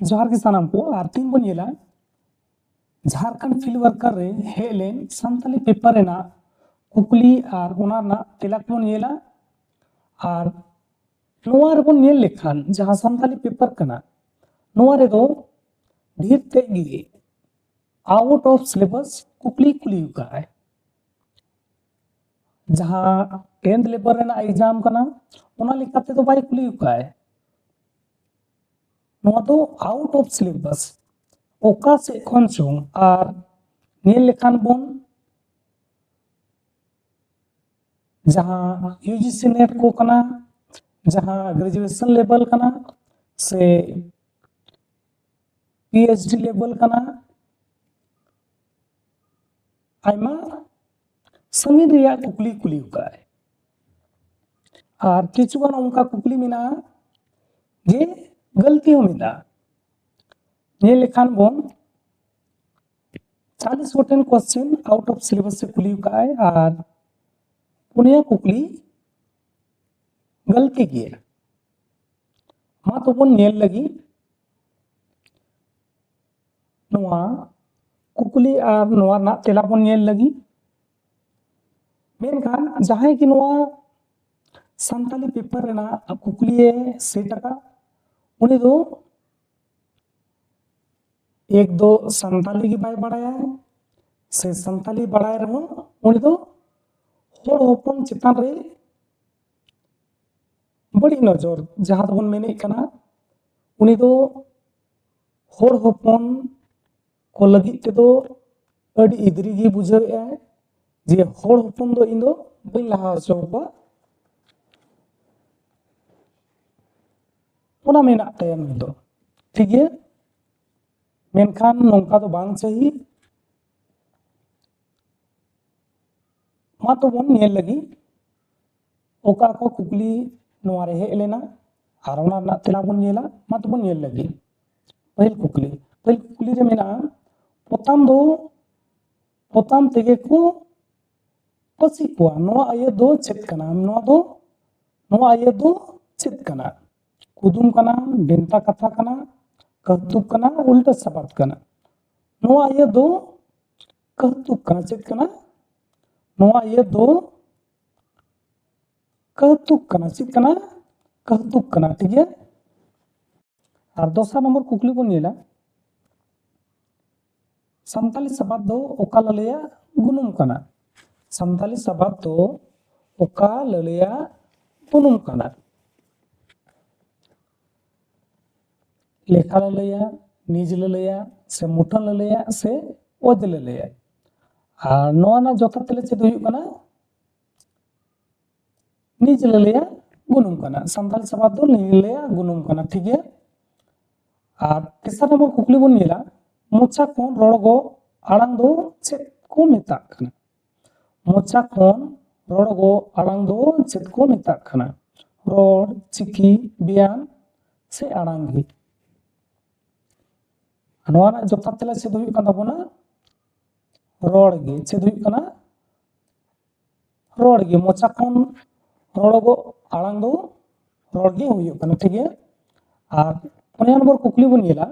जोहार के सानाम को और तीन बन येला झारखंड फील्ड वर्कर रे हेलेन संताली पेपर रेना कुकली और उनारना तेलाक बन येला और नोआ रे बन येल लेखान जहां संताली पेपर कना नोआ रे दो ढेर तेगी आउट ऑफ सिलेबस कुकली कुली का है जहां 10th लेवल रेना एग्जाम कना उना लेखाते तो बाई कुली का है नोआ तो आउट ऑफ सिलेबस ओका से खन चों और नील लेखान बोन जहां यूजीसी नेट को कना जहां ग्रेजुएशन लेवल कना से पीएचडी लेवल कना आयमा संगीन रिया कुकली कुली का है और किचुगान उनका कुकली मिना ये गलती हो मिला ये लेखान बोन 40 गोटेन क्वेश्चन आउट ऑफ सिलेबस से कुली का है और पुनिया कुकली गलती की है मा तो बोन नेल लगी नोआ कुकली और नोआ ना तेला बोन नेल लगी मेनखान जहां की नोआ संताली पेपर रेना कुकली से टका उन्हें दो एक दो संताली की बाय बढ़ाया से संताली बढ़ाए रहो उन्हें दो होड़ होपन चितान रे बड़ी नजर जहां तो मेने कना उन्हें दो होड़ होपन को लगी ते दो अड़ी इदरी गी बुझाव है जे होड़ होपन दो इंदो बई लहा चौपा उना मेना तयन दो ठीक है मेनखान नौका तो बांग चाहिए मा तो बोन नेल लगी ओका को कुकली नोआरे हे लेना और उना ना तेला बोन नेला मा तो बोन नेल लगी पहल कुकली रे मेना पोताम तेगे को पसी कुआ नोआ आये दो चेत कना नोआ आये दो चेत कना कुदुम कना बेंता कथा कना कहतुक कना उल्टा सबात कना नोआ आये दो कहतुक कना चेत कना नोआ आये दो कहतुक कना चेत कना कहतुक कना ठीक है और दोसरा नंबर कुकली को नेला संताली सबात दो ओका ललिया गुनुम कना संताली सबात दो ओका ललिया गुनुम कना लेखा ललिया निज ललिया से मुठन ललिया से ओद ललिया और नोआ ना जोता तेले चेद हुई कना निज ललिया गुनुम कना संताली सबात दो निज ललिया गुनुम कना ठीक है और तीसरा नंबर कुकली बन नेला मोचा कोन रोड़गो आड़ांग दो चेत को मेता कना मोचा कोन रोड़गो आड़ांग दो चेत को मेता कना रोड़ चिकी बियान से आड़ांगी नोआ जोता तेला चेद हुई कना बोना रोड़ गे चेद हुई कना रोड़ गे मोचा कोन रोड़गो आड़ांग दो रोड़ गे हुई कना ठीक है और पुनिया नंबर कुकली बन नेला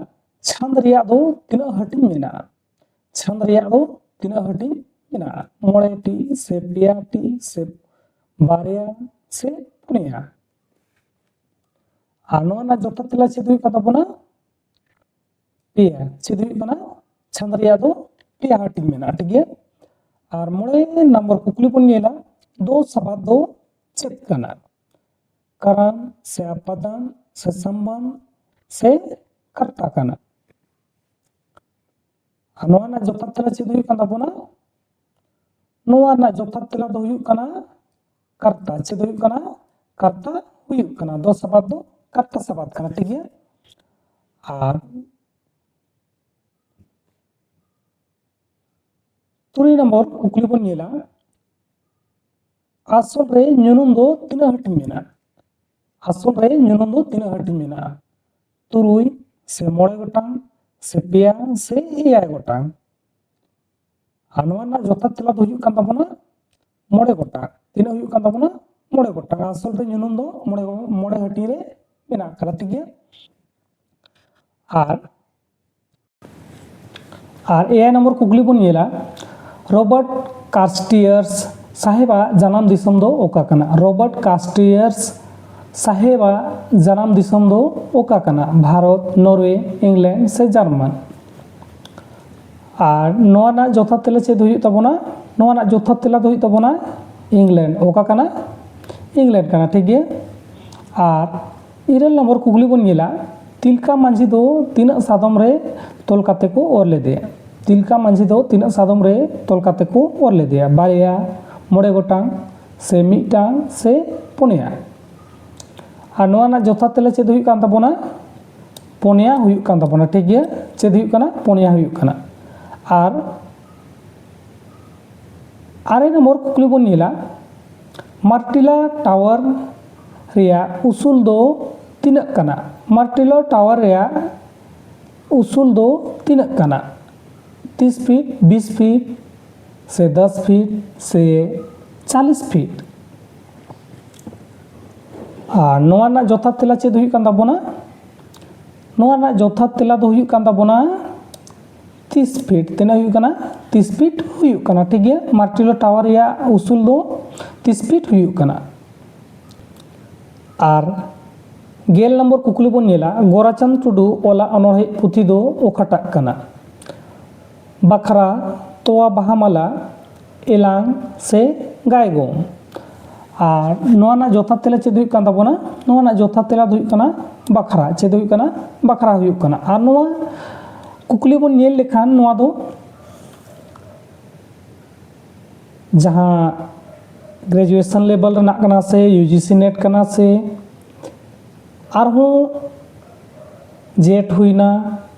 छंद रिया दो तीना हटिंग मेना छंद रिया दो तीना हटिंग मेना मोड़े टी से पिया टी से बारिया से पुनिया आनो ना जोता तेला चेद हुई कना बोना पिया चेद हुई कना छंद रिया दो पिया हटिंग मेना ठीक है और मोड़े नंबर कुकली बन नेला दो सबात दो चेद कना कारण से अपदान से संबंध से कर्ता कना नोआ ना जोता तेला चेद हुई कना बोना नोआ ना जोता तेला दो हुई कना कर्ता चेद हुई कना कर्ता हुई कना दो सबात दो कर्ता सबात कना ठीक है और तुरी नंबर कुकली बन नेला आसल रे ᱧᱩᱱᱩᱢ दो तीना हटिंग मेना आसल रे ᱧᱩᱱᱩᱢ दो तीना हटिंग मेना तुरुई से मोड़े गोटांग से पिया से एयाय गोटांग आनवा जोता तेला दो हुई कान ताबोना मोड़े गोटांग तीना हुई कान ताबोना मोड़े गोटांग आसल रे ᱧᱩᱱᱩᱢ दो मोड़े हटिंग रे मेना करा ठीक है और 6 नंबर कुकली बन येला रॉबर्ट कास्टियर्स साहेबा जन्म दिसम दो ओका कना। रॉबर्ट कास्टियर्स साहेबा जन्म दिसम दो ओका कना। भारत, नॉर्वे, इंग्लैंड से जर्मन। और नोआ ना जोथा तेला चेद हुई तबोना, नोआ ना जोथा तेला दो हुई तबोना इंग्लैंड। ओका कना इंग्लैंड कना, ठीक है। और 9 नंबर कुकली बन येला तिलका मांझी दो तीना सादम रे तोल काते को और ले दे। तिलका मांझी दो तीना सादम रे तोल काते को और ले दे। बारिया, मोड़े गोटांग से मिटांग से पुनिया। और नोआ ना जोथा तेला चेद हुई कान तबोना पुनिया हुई कान तबोना, ठीक है। चेद हुई काना पुनिया हुई काना। और 8 नंबर कुकली बन येला मार्टिला टावर रिया उसूल दो तीना कना। मार्टिला टावर रिया उसूल दो तीना कना। 30 फीट, 20 फीट से 10 फीट से 40 फीट। और नोआ ना जोथा तेला चेद हुई कान ताबोना, नोआ ना जोथा तेला दो हुई कान ताबोना 30 फीट। तेना हुई काना 30 फीट हुई काना, ठीक है। मार्टिला टावर रिया उसूल दो 30 फीट हुई काना। और 11 नंबर कुकली बन येला गोराचंद टुडू ओला अनोहे पुथी दो ओकाटा कना। बखरा, तोआ बाहामाला, एलांग से गायगोम। और नोआ ना जोथा तेला चेद हुई कान ताबोना, नोआ ना जोथा तेला दो हुई काना बखरा। चेद हुई काना बखरा हुई काना। और नोआ कुकली बन येल लेखान नोआ दो जहां ग्रेजुएशन लेवल रना कना से यूजीसी नेट कना से आरहों जेट हुईना,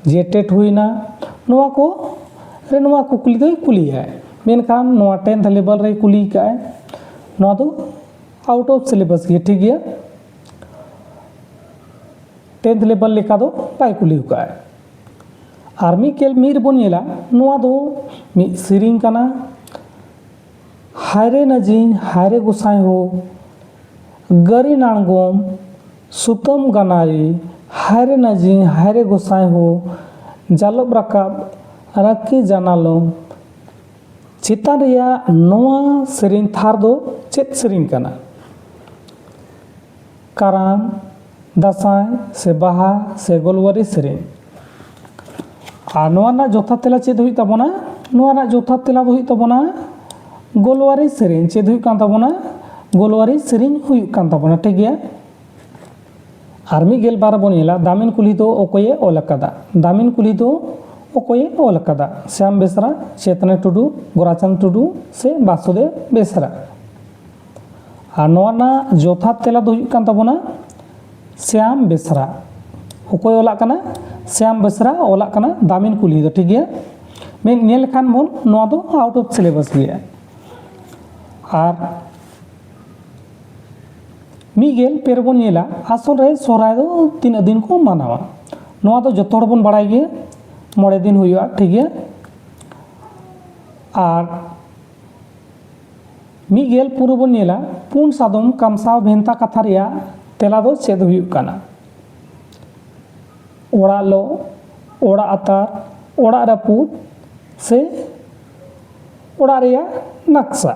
जेटेट हुईना, नोआ को रे नोआ कुकली दो कुली है। मेनखान नोआ 10th लेवल रे कुली का है। नोआ दो आउट ऑफ सिलेबस की, ठीक है। 10th लेवल लेखा दो पाई कुली का है। और मिकेल मीर बन येला नोआ दो मी सिरिंग कना। हायरे नजीन हायरे गुसाई हो गरी नांगोम सुतम गनारी हायरे नजीन हायरे गुसाई हो जालब रकाब रक्की जानालो। चितान रिया नोआ सिरिंग थार दो चेत सिरिंग कना। कराम, दासाई से बाहा से गोलवारी सिरिंग। और नोआ ना जोथा तेला चेद हुई तबोना, नोआ ना जोथा तेला दो हुई तबोना गोलवारी सिरिंग। चेद हुई कान तबोना गोलवारी सिरिंग हुई कान तबोना, ठीक है। और 12 बन येला दामिन कुली दो ओकोये ओलकदा। दामिन कुली दो ओकोये ओलकदा। श्याम बेसरा, चेतने टुडू, गोराचंद टुडू से वासुदेव बेसरा। और नोआ ना जोथा तेला दो हुई कान तबोना श्याम बेसरा। ओकोय ओला कना श्याम बेसरा ओला कना दामिन कुली दो, ठीक है। मैं नेल खान बोल नोआ दो आउट ऑफ सिलेबस गया। और मिगेल पेरबन येला आसल रे सोहराय दो 3 दिन को मानावा। नोआ दो जतो हड़ बन बड़ाय गे 9 दिन हुआ, ठीक है। और मिगेल पूरा बन येला पुन सादम कामसाव भेंता कथा रिया तेला दो चेद हुई काना। ओड़ा लो, ओड़ा अतार, ओड़ा रपूत से ओड़ा रिया नक्शा।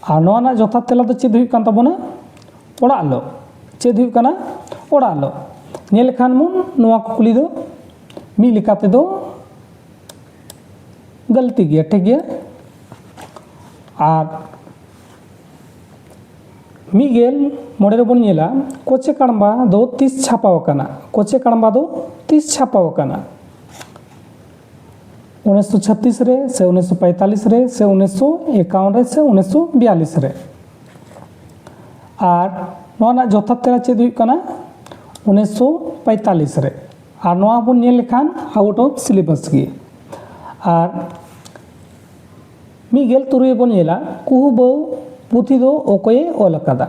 और नोआ ना जोथा तेला दो चेद हुई कान तबोना ओड़ा लो। चेद हुई काना ओड़ा लो। नेल खान मुन नोआ कुकली दो मी लिखाते दो गलती गया, ठीक है। और मिगेल मोड़े बन येला कोचे कड़बा दो 30 छापाव काना। कोचे कड़बा दो 30 छापाव काना। 1936 रे से 1945 रे से 1951 रे से 1942 रे। और नोआ ना जोथा तेला चेद हुई काना 1945 रे। और नोआ बन नेल लेखान आउट ऑफ सिलेबस की। और मिगेल तुरुय बन येला कुहुबो पुथी दो ओकोये ओलकदा।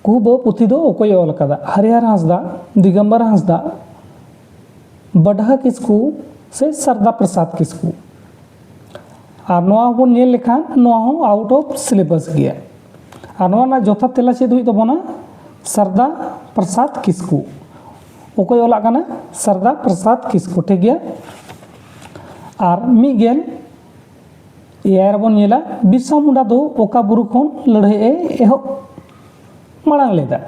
कुहुबो पुथी दो ओकोये ओलकदा। हरिहर हांसदा, दिगंबर हांसदा, बडहा किस्कू से सरदा प्रसाद किस्कू। और नोआ बन नेल लेखान नोआ हो आउट ऑफ सिलेबस गया। और नोआ ना जोथा तेला चेद हुई तबोना सरदा प्रसाद किस्कू ओकोय ओला कना सरदा प्रसाद किस्कू ठीक गया और मिगेल यार बन नेला बिरसा मुंडा दो ओका बुरु खन लड़ाई एहो मांग लेदा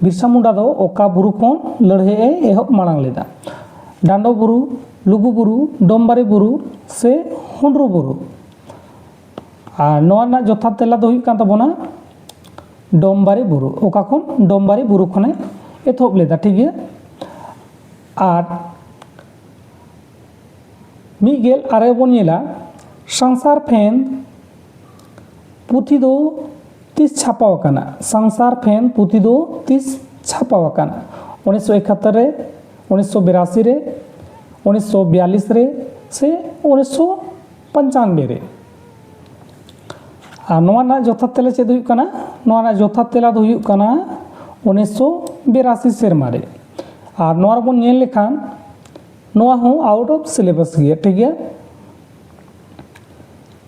बिरसा मुंडा दो ओका बुरु खन लड़ाई एहो मांग लेदा डांडो बुरु लुगु बुरु डोमबारी बुरु से हुंड्रु बुरु और नोना जथा तेला दो हुई कान तबोना डोमबारी बुरु ओका खन डोमबारी बुरु खने एथोप लेदा ठीक गया और मिगेल आरे बन नेला संसार फेन पुथी दो 30 छापाव काना संसार फेन पुथी दो 30 छापाव काना 1971 रे 1982 रे 1942 रे से 1995 रे और नोना जथा तेला चेद हुई काना नोना जथा तेला दो हुई काना 1982 सेरमा रे और नोआ बन नेल लेखान नोआ हो आउट ऑफ सिलेबस गया ठीक गया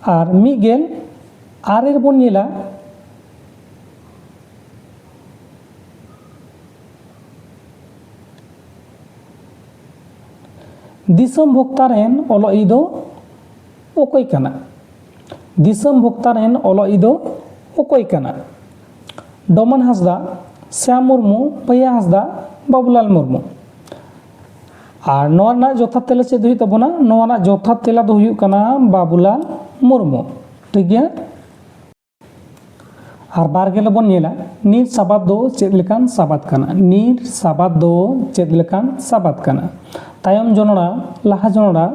और मिगेल आरे बन नेला दिसम भोक्ता रेन ओलोई दो ओकोय काना दिसम भोक्ता रेन ओलोई दो ओकोय काना डोमन हासदा श्याम मुर्मू भैया हासदा बाबूलाल मुर्मू और नोना जथा तेला चेद हुई तबोना नोना जथा तेला दो हुई काना बाबूलाल मुर्मू ठीक गया और बारगेल बन नेला नीर साबाद दो चेद लेकान साबाद काना नीर साबाद दो चेद लेकान साबाद काना तायम जनोड़ा लाहा जनोड़ा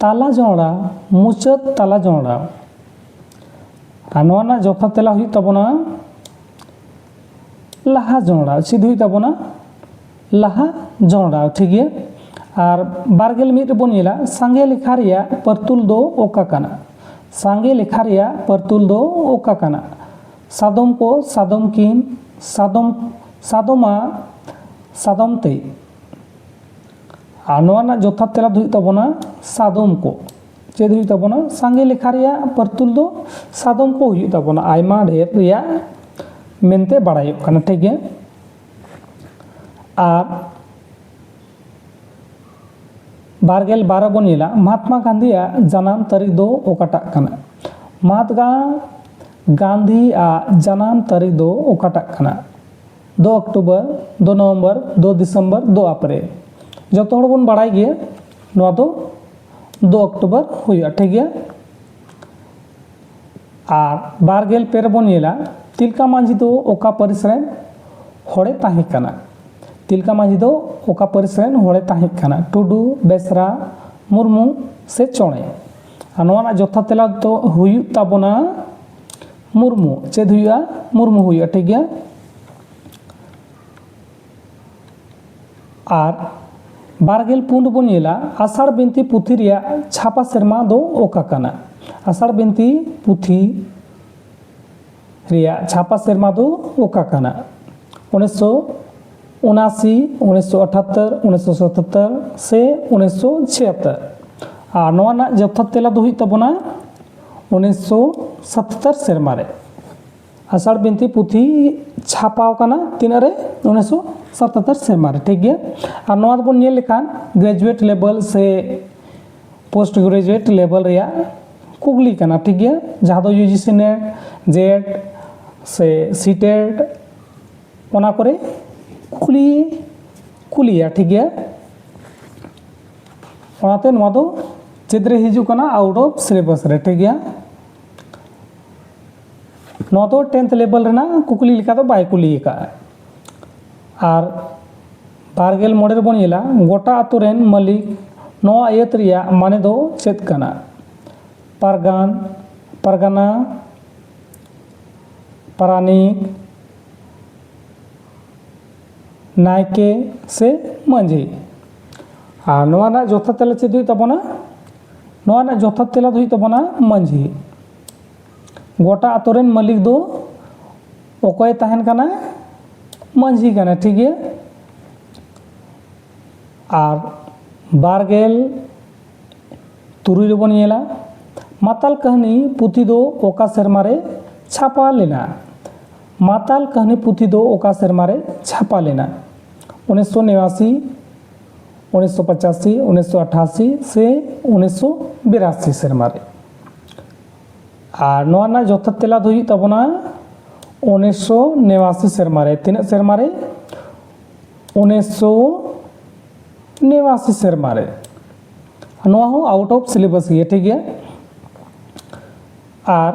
ताला जनोड़ा मुचाद ताला जनोड़ा और नोना जथा तेला हुई तबोना लाहा जनोड़ा चेद हुई तबोना लाहा जनोड़ा ठीक है और बारगेल मिट बन नेला सांगे लेखा रिया परतुल दो ओका काना सांगे लेखा रिया परतुल दो ओका काना सादम को सादम किन सादम सादमा सादम ते और नोना जथा तेला हुई तबोना सादम को चेद हुई तबोना सांगे लेखा रिया परतुल दो सादम को हुई तबोना आयमा ढेर रिया मेनते बाड़ाय काना ठीक है और बारगेल बारह बन नेला महात्मा गांधी जनाम तारीख दो ओकाटा काना महात्मा गांधी जनाम तारीख दो ओकाटा काना 2 अक्टूबर 2 नवंबर 2 दिसंबर 2 अप्रैल जो तो बन बाड़ाय गया नोआ दो 2 अक्टूबर हुआ ठीक है और बारगेल पेर बन नेला तिलका मांझी दो ओका परिसरेन होड़े ताहे काना तिलका मांझी दो ओका परिसरेन होड़े ताहे काना टुडू बेसरा मुर्मू से चौड़े और नोना जथा तेला तो हुई ताबोना मुर्मू चेद हुआ मुर्मू हुआ ठीक गया और बारगेल पुंड बन नेला आषाढ़ बिनती पुथी रिया छापा सेरमा दो ओका काना आषाढ़ बिनती पुथी रिया छापा सेरमा दो ओका काना 1979 1978 1977 से 1976 और नोना जथा तेला दो हुई तबोना 1977 सेरमा रे आषाढ़ बिनती पुथी छापाव काना तीना रे 1977 सेरमा रे ठीक गया और नोआ बन नेल लेखान ग्रेजुएट लेवल से पोस्ट ग्रेजुएट लेवल रिया कुगली काना ठीक गया जहाँ दो यूजीसी नेट जेट से सीटेट ओना करे कुलिया ठीक गया ओनाते नोआ दो चेद रे हिजू काना आउट ऑफ सिलेबस रे ठीक गया नोआ दो 10th लेवल रेना कुकली लिखा तो बाय कुली का और बारगेल मोड़े बन नेला गोटा आतु रेन मालिक नोआ एत रिया माने दो चेद काना पारगान पारगाना पारानिक नायके से मंझी और नोआ जथा तेला चेद हुई तबोना नोआ जथा तेला हुई तबोना मंझी गोटा आतोरेन मालिक दो ओकोय ताहेन काना मंझी काना ठीक है और बारगेल तुरुई बन नेला माताल कहानी पुथी दो ओका सेरमा रे छापा लेना माताल कहानी पुथी दो ओका सेरमा रे छापा लेना 1989 1985 1988 से 1982 सेरमा रे और नोआ ना जोथा तेला दो तबना 1989 सेरमा रे तीन सेरमा रे 1989 सेरमा रे नोआ हो आउट ऑफ सिलेबस गया ठीक है और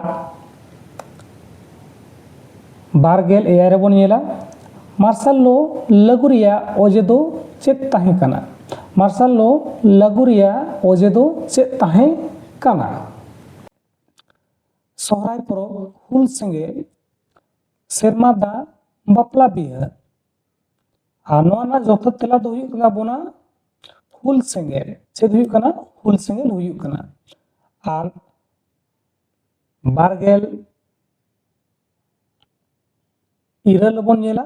बारगेल एआई रे बन येला मार्शल लो लागू रिया ओजे दो चेत ताहे कना मार्शल लो लागू रिया ओजे दो चेत ताहे कना सोहराय परब हुल संगे सेरमा दा बापला बिहा आ नोआ ना जोथा तेला दो हुयुग कना बोना हुल संगे चेत हुयुग कना हुल संगे हुयुग कना और बारगेल इरल बन येला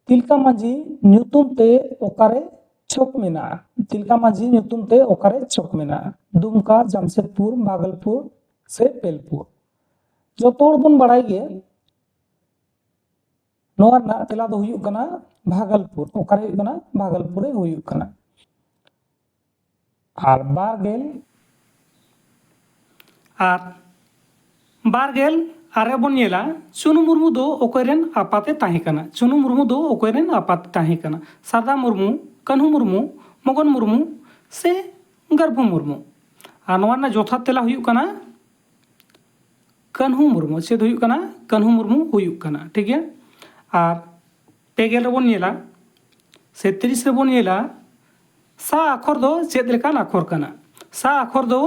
तिलका माझी ᱧᱩᱛᱩᱢ ᱛᱮ ᱚᱠᱟᱨᱮ ᱪᱷᱚᱠ ᱢᱮᱱᱟᱜᱼᱟ तिलका माझी ᱧᱩᱛᱩᱢ ᱛᱮ ᱚᱠᱟᱨᱮ ᱪᱷᱚᱠ ᱢᱮᱱᱟᱜᱼᱟ दुमका जमशेदपुर भागलपुर से पेलपुर जो तोड़ बन बड़ाई गे नोआ ना तेला दो हुयुग कना भागलपुर ओकारे हुयुग कना भागलपुर रे हुयुग कना और बारगेल आरे बन येला चुनु मुर्मू दो ओकरेन आपाते ताहे कना चुनु मुर्मू दो ओकरेन आपाते ताहे कना सादा मुर्मू कन्हू मुर्मू मगन मुर्मू से गर्भ मुर्मू और नोआ ना जोथा तेला हुयुग कना कन्हू मुर्मू चेद हुयुग कना कन्हू मुर्मू हुयुग कना ठीक है और पेगेल रे बन येला 37 रे बन येला सा अक्षर दो चेद लेकान अक्षर कना सा अक्षर दो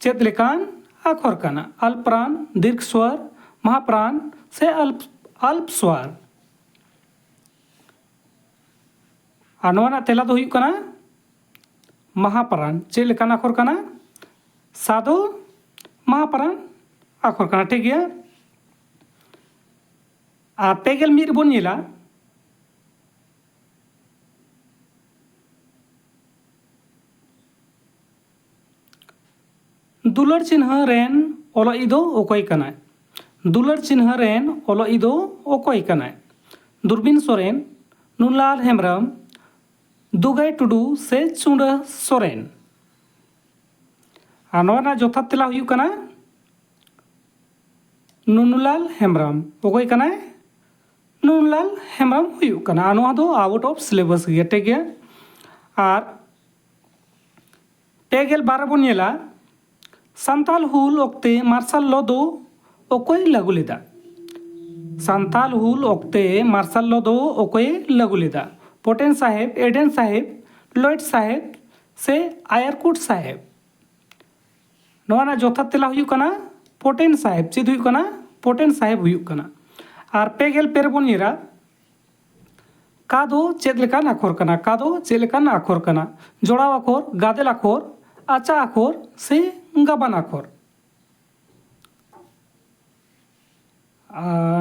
चेद लेकान अक्षर कना अल्पप्राण दीर्घ स्वर महाप्राण से अल्प स्वर और नोआ ना तेला दो हुयुग कना महाप्राण चेद लेकान अक्षर कना सादो महाप्राण अक्षर कना ठीक है और पेगेल मिर बन येला दुलर चिन्ह रेन ओलई दो ओकई कना दुलर चिन्ह रेन ओलई दो ओकई कना दूरबीन सोरेन नुनलाल हेम्ब्रम दुगाई टुडू से चुंडा सोरेन और नोआ ना जोथा तेला हुयुग कना नुनलाल हेम्ब्रम ओकई कना नुनलाल हेम्ब्रम हुयुग कना नोआ दो आउट ऑफ सिलेबस गया ठीक है और पेगेल बार बन येला संताल हुल ओक्ते मार्शल लो दो ओकोय लागू लेदा संताल हुल ओक्ते मार्शल लो दो ओकोय लागू लेदा पोटेन साहेब एडेन साहेब लॉयड साहेब से आयरकुट साहेब नोआ ना जोथा तेला हुयुग कना पोटेन साहेब चेद हुयुग कना पोटेन साहेब हुयुग कना और पेगेल पेर बन येरा का दो चेद लेकान अक्षर कना का दो चेद लेकान अक्षर कना जोड़ाव अक्षर गादेल अक्षर आचा अक्षर से गाबान अक्षर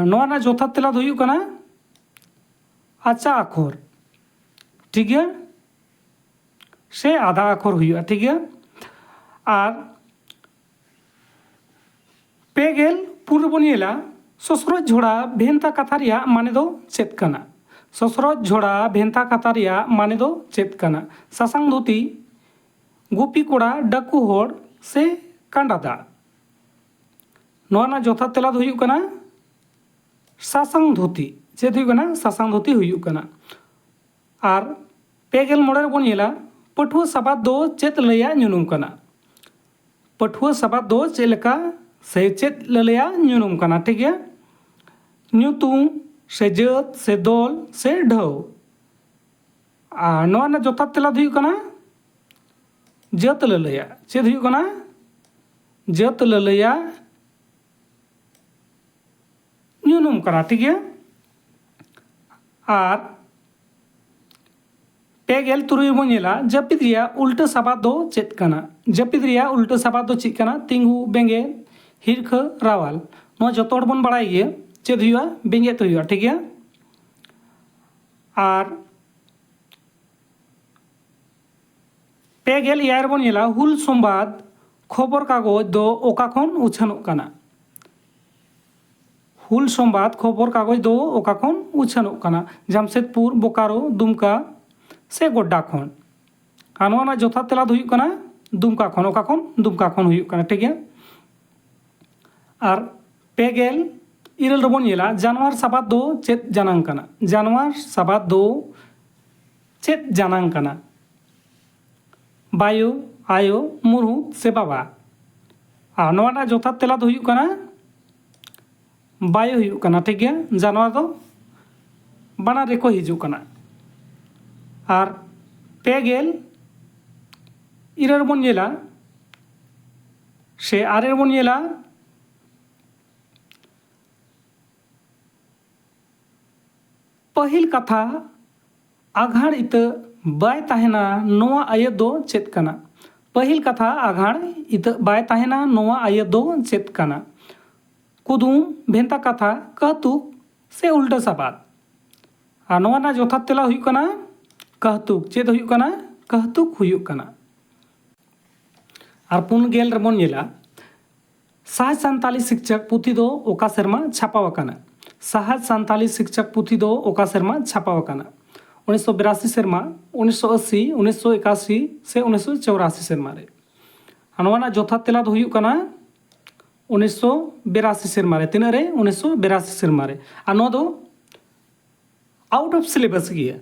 नोआ ना जोथा तेला दो हुयुग कना आचा अक्षर ठीक है से आधा अक्षर हुयुगा ठीक है और पेगेल पूर्व बन येला ससुरज झोड़ा भेंता कथा रिया माने दो चेद कना ससुरज झोड़ा भेंता कथा रिया माने दो चेद कना सासांग धोती गुपी कोड़ा डाकू होड़ से कांडादा नोआ ना जोथा तेला दो हुयुग कना सासांग धोती चेद हुयुग कना सासांग धोती हुयुग कना और पेगेल मोड़े बन येला पठुआ सबाद दो चेद लया ᱧᱩᱱᱩᱢ कना पठुआ सबाद दो चेद लेका से चेद लया ᱧᱩᱱᱩᱢ कना ठीक है ᱧᱩᱛᱩᱢ से जात से दल से ढौ और नोआ ना जोथा तेला दो हुयुग कना जात ललया चेद हुयुग कना जात ललया ᱧᱩᱱᱩᱢ कना ठीक है और पेगेल तुरुई बन येला जपिद रिया उल्टा सबाद दो चेद कना जपिद रिया उल्टा सबाद दो चेद कना तिंगु बेंगे हिरख रावाल नोआ जतो हड़ बन बड़ाई गे चेद हुयुगा बेंगेत हुयुगा ठीक है और पेगेल एयार बन येला हुल संबाद खबर कागज दो ओका खन उछानोग कना ᱦᱩᱞ ᱥᱚᱢᱵᱟᱫ ᱠᱷᱚᱵᱚᱨ ᱠᱟᱜᱚᱡᱽ ᱫᱚ ᱚᱠᱟ ᱠᱷᱚᱱ ᱩᱪᱷᱟᱹᱱᱚᱜ ᱠᱟᱱᱟ? ᱡᱟᱢᱥᱮᱫᱽᱯᱩᱨ, ᱵᱳᱠᱟᱨᱳ, ᱫᱩᱢᱠᱟ ᱥᱮ ᱜᱳᱰᱰᱟ ᱠᱷᱚᱱ? ᱟᱨ ᱱᱚᱣᱟ ᱨᱮᱱᱟᱜ ᱡᱚᱛᱷᱟᱛ ᱛᱮᱞᱟ ᱫᱚ ᱦᱩᱭᱩᱜ ᱠᱟᱱᱟ ᱫᱩᱢᱠᱟ ᱠᱷᱚᱱ। ᱚᱠᱟ ᱠᱷᱚᱱ? ᱫᱩᱢᱠᱟ ᱠᱷᱚᱱ ᱦᱩᱭᱩᱜ ᱠᱟᱱᱟ, ᱴᱷᱤᱠ ᱜᱮᱭᱟ। ᱟᱨ 2गेल 7 ᱨᱮᱵᱚᱱ ᱧᱮᱞᱟ ᱡᱟᱱᱣᱟᱨ ᱥᱟᱵᱟᱫ ᱫᱚ ᱪᱮᱫ ᱡᱟᱱᱟᱝ ᱠᱟᱱᱟ? ᱡᱟᱱᱣᱟর ᱥᱟᱵᱟᱫ ᱫᱚ ᱪᱮᱫ ᱡᱟᱱᱟᱝ ᱠᱟᱱᱟ? বায়ু, আয়ো, মুরুদ সে বাবা? আর নওয়া রᱮᱱᱟᱜ ᱡᱚᱛᱷᱟᱛ ᱛᱮᱞᱟ ᱫᱚ ᱦᱩᱭᱩᱜ ᱠᱟᱱᱟ বায়ু ᱦᱩᱭᱩᱜ ᱠᱟᱱᱟ, ᱴᱷᱤᱠ ᱜᱮᱭᱟ। ᱡᱟᱱᱣᱟᱨ ᱫᱚ ᱵᱟᱱᱟᱨ ᱨᱮᱠᱚ ᱦᱤᱡᱩᱜ ᱠᱟᱱᱟ। ᱟᱨ 2गेल 8 ᱨᱮᱵᱚᱱ ᱧᱮᱞᱟ ᱥᱮ 8 ᱨᱮᱵᱚᱱ ᱧᱮᱞᱟ ᱯᱟᱹᱦᱤᱞ ᱠᱟᱛᱷᱟ ᱟᱜᱷᱟᱲ ᱤᱛᱟᱹ ᱵᱟᱭ ᱛᱟᱦᱮᱱᱟ ᱱᱚᱣᱟ ᱟᱭᱟᱹᱛ ᱫᱚ ᱪᱮᱫ ᱠᱟᱱᱟ? ᱯᱟᱹᱦᱤᱞ ᱠᱟᱛᱷᱟ ᱟᱜᱷᱟᱲ ᱤᱛᱟᱹ ᱵᱟᱭ ᱛᱟᱦᱮᱱᱟ ᱱᱚᱣᱟ ᱟᱭᱟᱹᱛ ᱫᱚ ᱪᱮᱫ ᱠᱟᱱᱟ? कुदुम, भेंता कथा, कहतुक से उल्टा सबाद? और नोआ ना जोथा तेला हुई कना कहतुक। चेद हुई कना? कहतुक हुई कना। और 4गेल रेबन नेला सहज सान्ताली शिक्षक पुथी दो ओका सेरमा छापाव कना। सहज सान्ताली शिक्षक पुथी दो ओका सेरमा छापाव कना। 1982 सेरमा, 1980, 1981 से 1984 सेरमा रे। और नोआ ना जोथा तेला दो हुई कना 1982 सेरमा रे। तीना रे? 1982 सेरमा रे। और नोआ दो आउट ऑफ सिलेबस गया।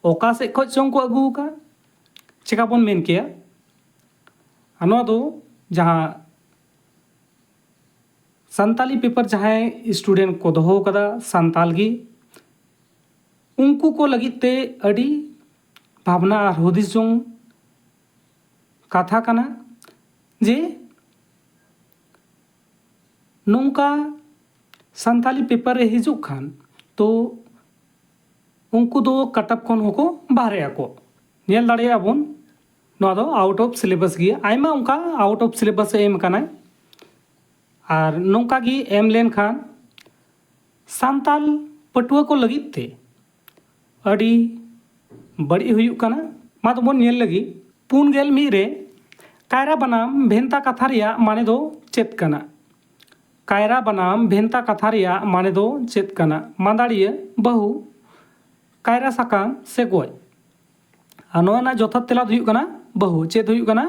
ओका से खoj चों को अगू का चिका बन मेन किया। और नोआ दो जहाँ सान्ताली पेपर जहाँ स्टूडेंट को दोहो कदा सान्ताल गी उनको को लगिते अड़ी भावना और हुदिस जों कथा कना जे नौका सान्ताली पेपर रे हिजुक खान तो उनको दो कटअप खन होको बाहरे आको नेल दाड़े आबोन नोआ दो आउट ऑफ सिलेबस गया। आयमा उनका आउट ऑफ सिलेबस एम कना। और नौका गी एम लेन खान सान्ताल पटुआ को लगिते अड़ी बड़ी हुयुक कना। मा तो बोन नेल लगी 4गेल 1 रे कायरा बनाम भेंता कथा रिया माने दो चेत कना। कायरा बनाम भेंता कथा रिया माने दो चेत कना? मांदाड़िया, बहु, कायरा साकाम से गोय? और नोआ ना जोथा तेला दो हुयुक कना बहु। चेत हुयुक कना?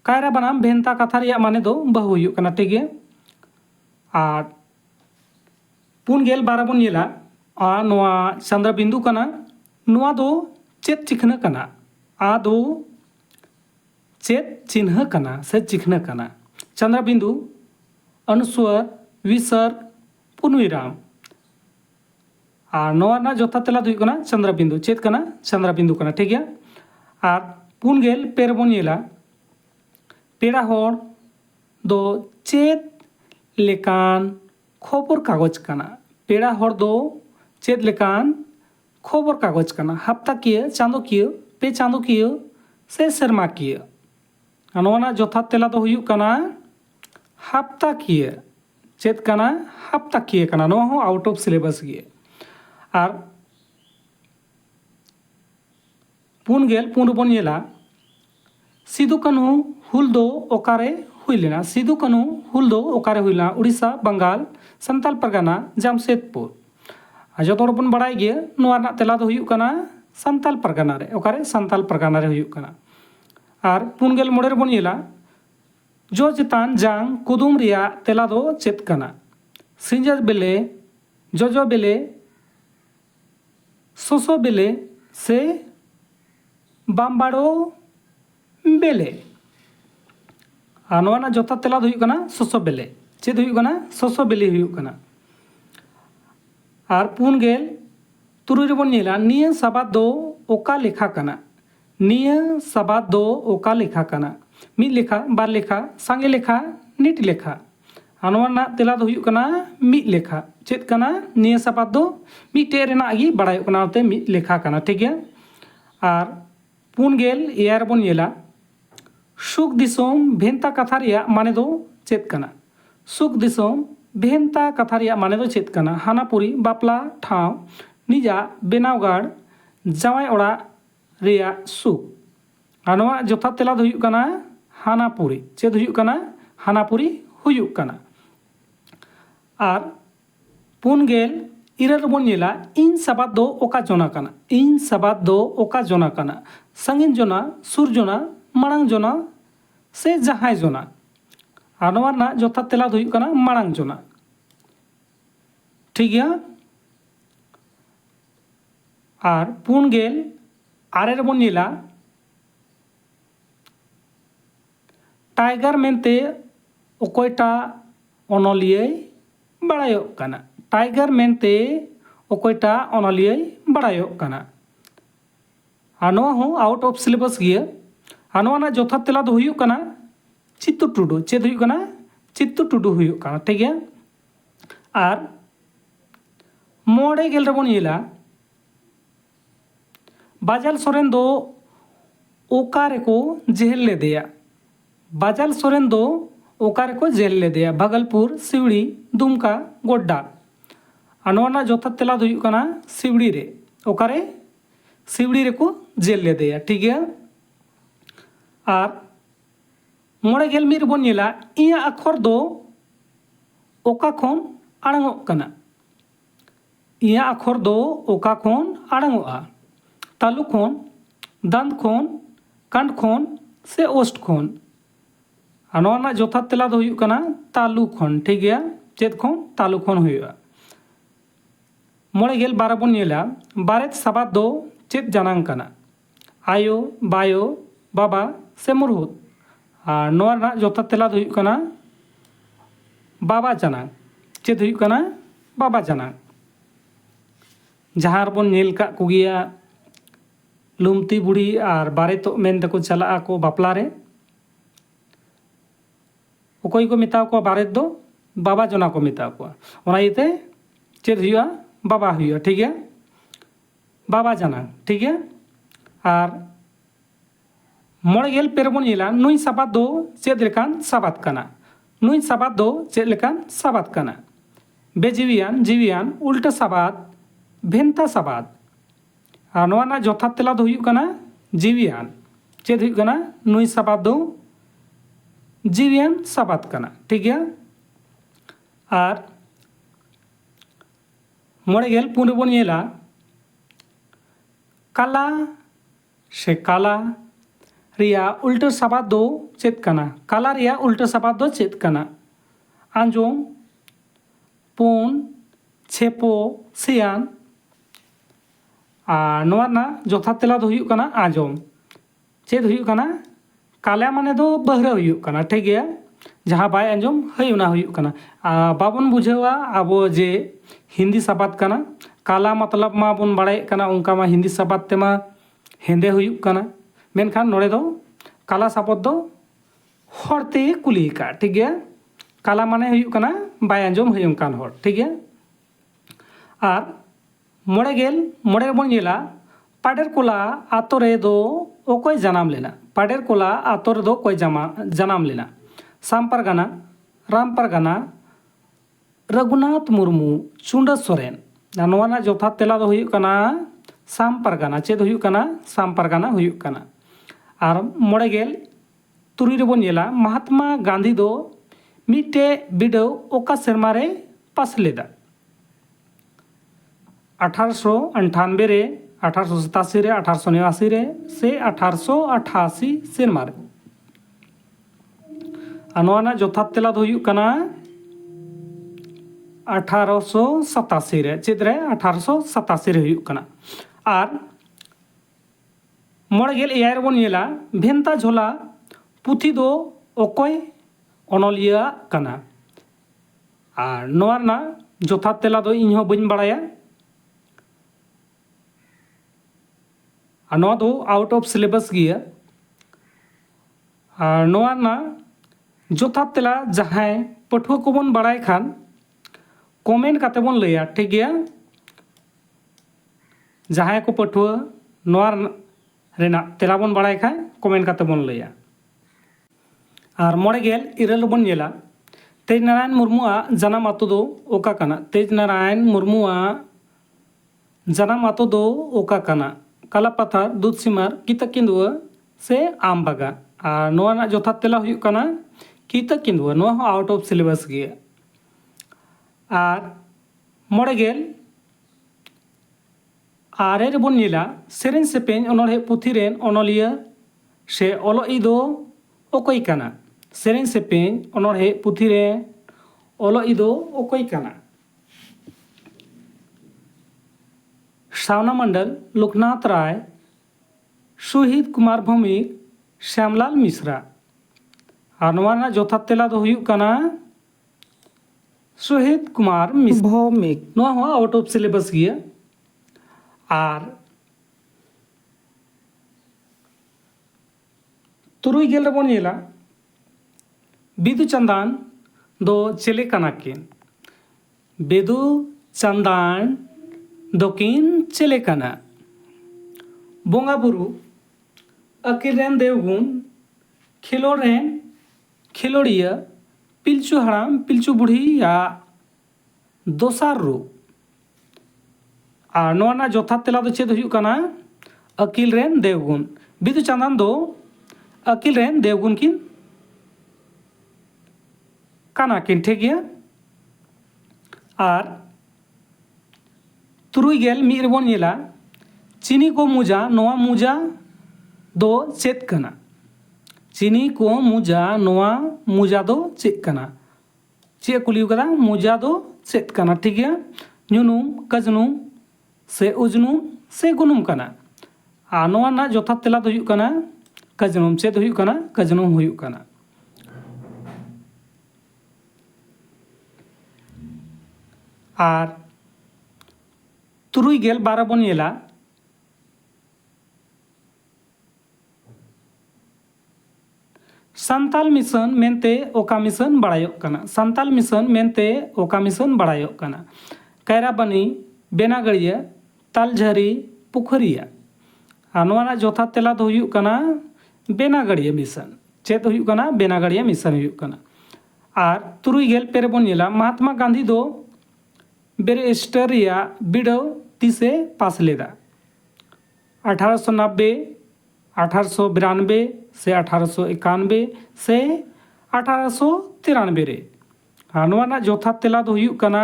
कायरा बनाम भेंता कथा रिया माने दो बहु हुयुक कना, ठीक है। और 4गेल 12 बन नेला नोआ चंद्रबिंदु कना। नोआ दो चेत चिन्ह कना? आ दो चेत चिन्ह कना से चिन्ह कना? चंद्रबिंदु, अनुस्वर, विसर्ग, पूर्णविराम। और नोआ ना जोथा तेला दो हुयुक कना चंद्रबिंदु। चेत कना? चंद्रबिंदु कना, ठीक है। और 4गेल 2 रेबन नेला पेड़ा होड़ दो चेत लेकान खबर कागज कना? पेड़ा होड़ दो चेत लेकान खबर कागज कना? हफ्ताकिया, चांदोकिया, पे चांदोकिया से सेरमाकिया? नोआ ना जोथा तेला दो हुयुक कना हफ्ताकिया। चेत कना? हफ्ताकिया कना। नोआ हो आउट ऑफ सिलेबस गया। और 4गेल 4 रेबन नेला सिदु कान्हू हुल दो ओकारे हुई लेना? सिदु कान्हू हुल दो ओकारे हुई लेना? उड़ीसा, बंगाल, संताल परगना, जामशेदपुर। जो तो बन बड़ाई गया नोआ रना तेला दो हुयुक कना संताल परगना रे। ओकारे? संताल परगना रे हुयुक कना। और 4गेल 3 रेबन नेला जो चेतान जांग कुदुम रिया तेला दो चेत कना? सिंजर बेले, जोजो बेले, सोसो बेले से बाम्बाड़ो बेले? और नोआ ना जोथा तेला दो हुयुक कना सोसो बेले। चेद हुयुक कना? सोसो बेले हुयुक कना। और 4गेल 3 रेबन नेला निया सबाद दो ओका लेखा कना? निया सबाद दो ओका लेखा कना? मिद लेखा, बार लेखा, सांगे लेखा, निट लेखा? और नोआ ना तेला दो हुयुक कना मिद लेखा। चेद कना? निया सबाद दो मिदटे रेना गी बड़ायोग कना ते मिद लेखा कना, ठीक है। और 4गेल 7 रेबन नेला सुख दिसोम भेंता कथा रिया माने दो चेत कना? सुख दिसोम भेंता कथा रिया माने दो चेत कना? हानापुरी, बापला ठाव, निजा, बेनावगाड़, जावाई ओड़ा रिया सुख? और नोआ जोथा तेला दो हुयुक कना हानापुरी। चेद हुयुक कना? हानापुरी हुयुक कना। ᱟᱨ 47 ᱨᱮᱵᱚᱱ ᱧᱮᱞᱟ ᱤᱧ ᱥᱟᱵᱟᱫ ᱫᱚ ᱚᱠᱟ ᱡᱚᱱᱟ ᱠᱟᱱᱟ? ᱤᱧ ᱥᱟᱵᱟᱫ ᱫᱚ ᱚᱠᱟ ᱡᱚᱱᱟ ᱠᱟᱱᱟ? ᱥᱟᱺᱜᱤᱧ ᱡᱚᱱᱟ, ᱥᱩᱨ ᱡᱚᱱᱟ, ᱢᱟᱲᱟᱝ ᱡᱚᱱᱟ ᱥᱮ ᱡᱟᱦᱟᱸᱭ ᱡᱚᱱᱟ? ᱟᱨ ᱱᱚᱣᱟ ᱨᱮᱱᱟᱜ ᱡᱚᱛᱷᱟᱛ ᱛᱮᱞᱟ ᱫᱚ ᱦᱩᱭᱩᱜ ᱠᱟᱱᱟ ᱢᱟᱲᱟᱝ ᱡᱚᱱᱟ। ᱴᱷᱤᱠ ᱜᱮᱭᱟ। ᱟᱨ 48 ᱨᱮᱵᱚᱱ ᱧᱮᱞᱟ टाइगर मेंते ओकोयटा ओनलियाय बड़ायोग कना। टाइगर मेंते ओकोयटा ओनलियाय बड़ायोग कना। आनोआ हो आउट ऑफ सिलेबस गिया। आनोआ ना जोथा तेला दो हुयुग कना चित्तू टुडू। चेद हुयुग कना? चित्तू टुडू हुयुग कना। ठीक है। आर मोड़े गेल रेबोन येला बाजाल सोरेन दो ओकारे को जेल ले दिया। बाजाल सोरेन दो ओकारे को जेल ले दिया। भागलपुर, सिवड़ी, दुमका, गोड्डा। अनोना जोथा तेला दो हुयुग कना सिवड़ी रे। ओकारे सिवड़ी रे को जेल ले दिया। ठीक है। आर मोड़े गेल मिर बोन येला इया अखर दो ओका खोन आड़ंगोग कना। इया अखर दो ओका खोन आड़ंगोगा। तालु खोन, दंत खोन, कंड खोन से ओस्ट खोन। आनोना जोथा तेला दो हुयुग कना तालु खोन। ठीक है। चेद खोन? तालु खोन हुयुगा। मोड़े गेल बारा बोन येला बारेत साबाद दो चेद जानांग कना? आयो, बायो, बाबा से मुरहुत। और नोआ रना जोथा तेला दो हुयुग कना बाबा जानांग। चेद हुयुग कना? बाबा जानांग। जहाँ बोन नेल का कुगिया लुमती बुढ़ी और बारे तो मेन तको चला को बापला रे ओकोई को मिताव को बारे दो बाबा जोना को मिताव को ओना इते चेद हुयुआ बाबा हुयुआ। ठीक है। बाबा जाना। ठीक है। और मोड़े गेल पेरबोन येला नुई साबाद दो चेद लेकान साबाद कना। नुई साबाद दो चेद लेकान साबाद कना? बेजीवियान, जीवियान, उल्टा साबाद, भेंता साबाद। और नोआ ना जोथा तेला दो हुयुग कना जीवियान। चेद हुयुग कना? नुई साबाद दो जीवियान साबाद कना। ठीक है। और मोड़े गेल पुन बोन येला काला से काला रिया उल्टा साबाद दो चेद कना? काला रिया उल्टा साबाद दो चेद कना? आंजोम, पुन, छेपो, सियान। और नोआ ना जोथा तेला दो हुयुग कना आंजोम। चेद हुयुग कना? काला माने दो बहरा हुयुग कना। ठीक है। जहाँ बाय आंजोम हयुना हुयुग कना। बाबन बुझेवा आबो जे हिंदी साबाद कना। काला मतलब मा बोन बाड़ाय कना उनका मा हिंदी साबाद तेमा हेंदे हुयुग कना। मेनखान नोड़े दो काला साबाद दो हरते कुली का। ठीक है। काला माने हुयुग कना बाय आंजोम हयुं कान हर। ठीक है। और मोड़े गेल मोड़े बोन येला पाडेर कोला आतो रे दो ओकोय जनाम लेना। पाडेर कोला आतो रे दो कोय जनाम लेना? साम पारगाना, राम पारगाना, रघुनाथ मुर्मू, चुंडा सोरेन। नोआ ना जोथा तेला दो हुयुग कना साम पारगाना। चेद हुयुग कना? साम पारगाना हुयुग कना। और मोड़े गेल तुरी रे बोन येला महात्मा गांधी दो मिटे बिडव ओका सेरमा रे पास लेदा? 1898 रे, 1887 रे, 1889 रे से 1888 सेरमा रे। नोआ ना जोथा तेला दो हुयुग कना 1887 रे। चेद रे? 1887 रे हुयुग कना। और मोड़े गेल एयाय रेबोन येला भेंता झोला पुथी दो ओकोय ओनलिया कना? और नोआ ना जोथा तेला दो इन हो बइन बाड़ाया। नोआ दो आउट ऑफ सिलेबस गिया। और नोआ ना जोथा तेला जहां पठुआ को बन बाड़ाय खान कमेंट काते बन लैया। ठीक गया। जहां को पठुआ नोआ रेना तेला बन बाड़ाय खान कमेंट काते बन लैया। और मोड़े गेल इरल बन येला तेज नारायण मुर्मुआ जनाम आतो दो ओका कना? तेज नारायण मुर्मुआ जनाम आतो दो ओका कना? कालापाथर, दूधसिमार, किताकिंदुआ से आमबागा। और नोआ ना जोथा तेला हुयुग कना किताकिंदुआ। नोआ हो आउट ऑफ सिलेबस गिया। और मोड़ेगेल आरे रेबन नेला सेरेन सेपेन अनोढ़े पुथी रेन अनलिया से ऑलोई दो ओकोई काना सेरेन सेपेन अनोढ़े पुथी रेन ऑलोई दो ओकोई काना सावना मंडल लोकनाथ राय शहीद कुमार भौमिक श्यामलाल मिश्रा और नवा जथात तेला दो हुयुग काना शहीद कुमार भौमिक नवा हो आउट ऑफ सिलेबस गया और तुरुई गेल रेबन नेला बिदु चांदान दो चेले काना किन बिदु चांदान दोकिन चेले काना बोंगा बुरु अकिल रेन देवगुण खिलोड़ रेन खिलोड़िया पिलचू हड़ाम पिलचू बुढ़ी या दोसार रू और नवा जथात तेला दो चेद हुयुग काना अकिल रेन देवगुण बिदु चांदान दो अकिल रेन देवगुण किन काना किन ठीक गया और तुरुई गेल मी रेबन नेला चीनी को मुजा नवा मुजा दो चेद काना चीनी को मुजा नवा मुजा दो चेद काना चे कुलियो कदा मुजा दो चेद काना ठीक गया नुनुम कजनुम से उजनुम से गुनुम काना आ नवा ना जथात तेला दो हुयुग काना कजनुम चेद हुयुग काना कजनुम हुयुग काना और तुरुई गेल बारा बन नेला संताल मिशन मेनते ओका मिशन बड़ायोग काना संताल मिशन मेनते ओका मिशन बड़ायोग काना कैराबनी बेनागड़िया तालझारी पुखरिया और नवा जथात तेला दो हुयुग काना बेनागड़िया मिशन चेद हुयुग काना बेनागड़िया मिशन हुयुग काना और तुरुई गेल पे रेबन नेला महात्मा गांधी दो बैरिस्टर या बिडव तीसे पास लेदा 1890 1892 से 1891 से 1893 रे और नवा जथात तेला दो हुयुग काना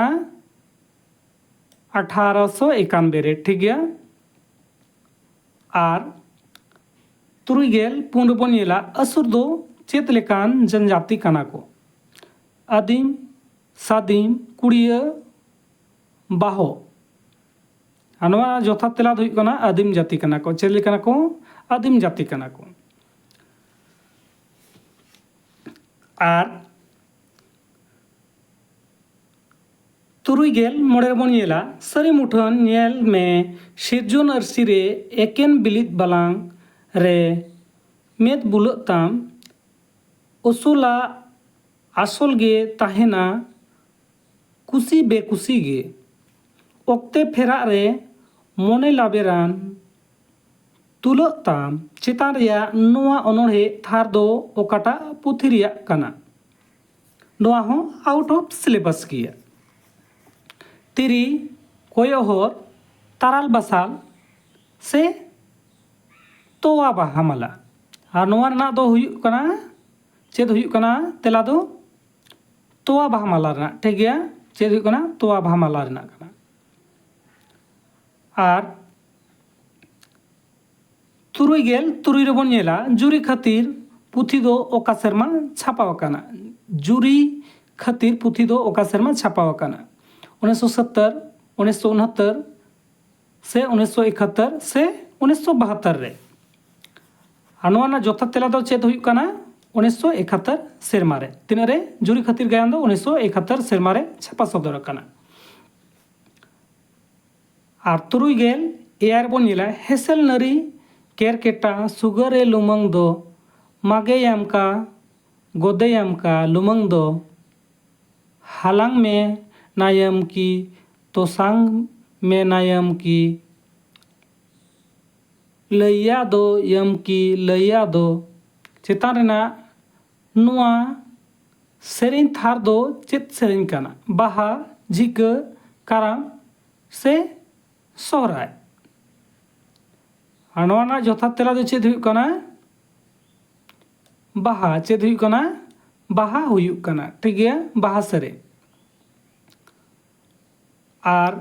1891 रे ठीक गया और तुरुई गेल पुन रेबन नेला असुर दो चेत लेकान जनजाति काना को आदिम सादिम कुड़िया बाहो नवा जथात तेला दो हुयुग काना आदिम जाति काना को चेद लेकाना को आदिम जाति काना को और तुरुई गेल मोड़े रेबन नेला सरी मुठन नेल में सिरजन आरसी रे एकेन बिलित बालांग रे मेद बुलग ताम उसूला आसल गे ताहेना कुसी बेकुसी गे ओक्ते फेरा रे मोने लाबेरान तुलग ताम चेतान रेया नोआ अनोढ़े थार दो ओकाटा पुथी रेया काना नोआ हो आउट ऑफ सिलेबस गया तिरी कोयोहर ताराल बसाल से तोवा बाहा माला और नोआ रना दो हुयुग काना चेद हुयुग काना तेला दो तोवा बाहा माला रना ठीक गया चेद हुयुग काना तोवा बाहा माला रना काना और तुरुई गेल तुरुई रेबन नेला जुरी खातिर पुथी दो ओका सेरमा छापाव काना जुरी खातिर पुथी दो ओका सेरमा छापाव काना 1970 1969 से 1971 से 1972 रे और नवा जथात तेला दो चेद हुयुग काना 1971 सेरमा रे तीना रे जुरी खातिर गायन दो 1971 सेरमा रे छापा सदर काना और तुरुई गेल एयार रेबन नेला हेसेल नारी केरकेटा सुगरे लुमंग दो मागेयाम का गोदेयाम का लुमंग दो हालांग में नायम की तोसांग में नायम की लैया दो यम की लैया दो चेतान रेना नुआ सेरिन थार दो चेत सेरिन काना बाहा झिका काराम से सोहराय और नवा जथात तेला दो चेद हुयुग काना बाहा चेद हुयुग काना बाहा हुयुग काना ठीक गया बाहा सेरे ᱟᱨ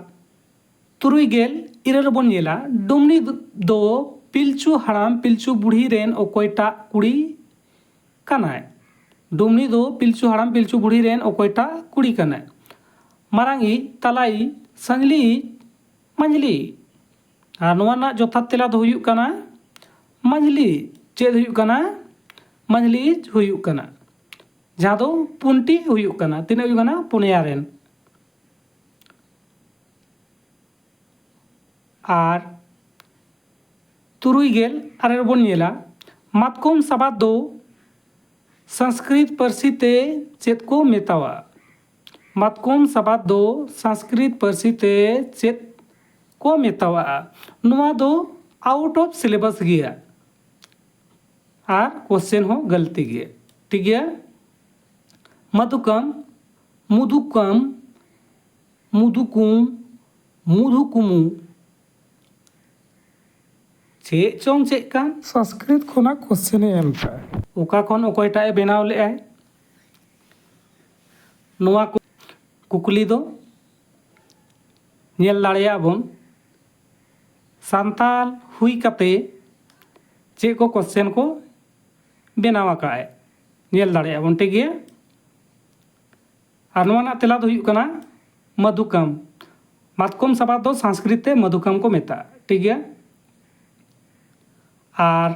37 ᱨᱮᱵᱚᱱ ᱧᱮᱞᱟ ᱰᱩᱢᱱᱤ ᱫᱚ पिलचू हड़ाम पिलचू बुढ़ी रेन ओकोयटा कुड़ी कनाय। डुमनी दो पिलचू हड़ाम पिलचू बुढ़ी रेन ओकोयटा कुड़ी कनाय। मारांगी तलाई संजली मंजली और नोवाना जोथा तेला दो हुयुक कना मंजली चेद हुयुक कना मंजली हुयुक कना जहाँ दो पुंटी हुयुक कना तीना हुयुक कना पुनिया रेन। और 37 बन नेला मातकोम सबाद दो संस्कृत पारसी ते चेद को मेतावा। मातकोम सबाद दो संस्कृत पारसी ते चेद को मेतावा नुआ दो आउट ऑफ सिलेबस गया और क्वेश्चन हो गलती गया। ठीक है मधुकम मुदुकम मुदुकुम मुदुकुमु चे चोंग चे कान संस्कृत खोना क्वेश्चन एम था ओका खोन ओकोयटा ए बनाव ले आए नुआ कुकली दो नेल दाड़िया बन सांताल हुई कते चे को क्वेश्चन को बनावा का है नेल दाड़िया बन ठीक है। और नुआ ना तेला दो हुयुक कना मधुकम मातकोम सबाद दो संस्कृत ते मधुकम को मेता। ठीक है और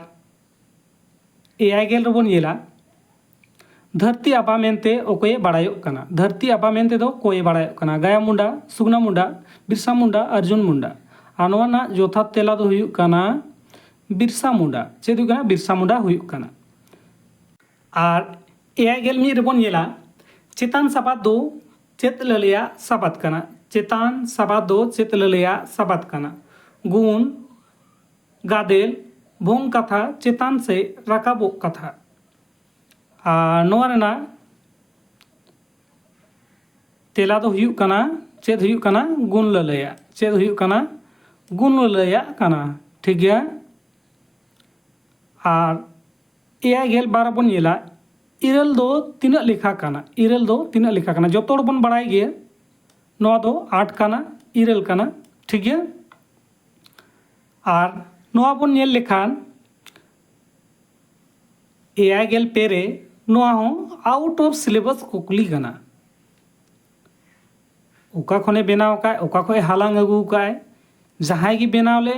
51 रबन येला धरती आबा मेनते ओकोये बाड़ायोक कना। धरती आबा मेनते दो कोये बाड़ायोक कना गाया मुंडा सुगना मुंडा बिरसा मुंडा अर्जुन मुंडा और नोवा ना जोथा तेला दो हुयुक कना बिरसा मुंडा चेद हुयुक कना बिरसा मुंडा हुयुक कना। और 51 रबन येला चेतान सबाद दो चेत ललिया सबाद कना। चेतान सबाद दो चेत ललिया सबाद कना गुण गादेल भोंग कथा चेतान से राकाबो कथा। नोवा तेला दो हुयुक कना चेद हुयुक कना गुण ललया चेद हुयुक कना गुण ललया कना। ठीक है और 52 बन येला इरल दो तीना लेखा कना। इरल दो तीना लेखा कना जोतोड़ बन बड़ाई गे नोवा दो 8 कना इरल कना। ठीक है और नोवा बन नेल लेखान 52 पेरे नोवा हो आउट ऑफ सिलेबस कुकली कना ओका खने बनाव का ओका खय हालांग अगू का जहां की बनाव ले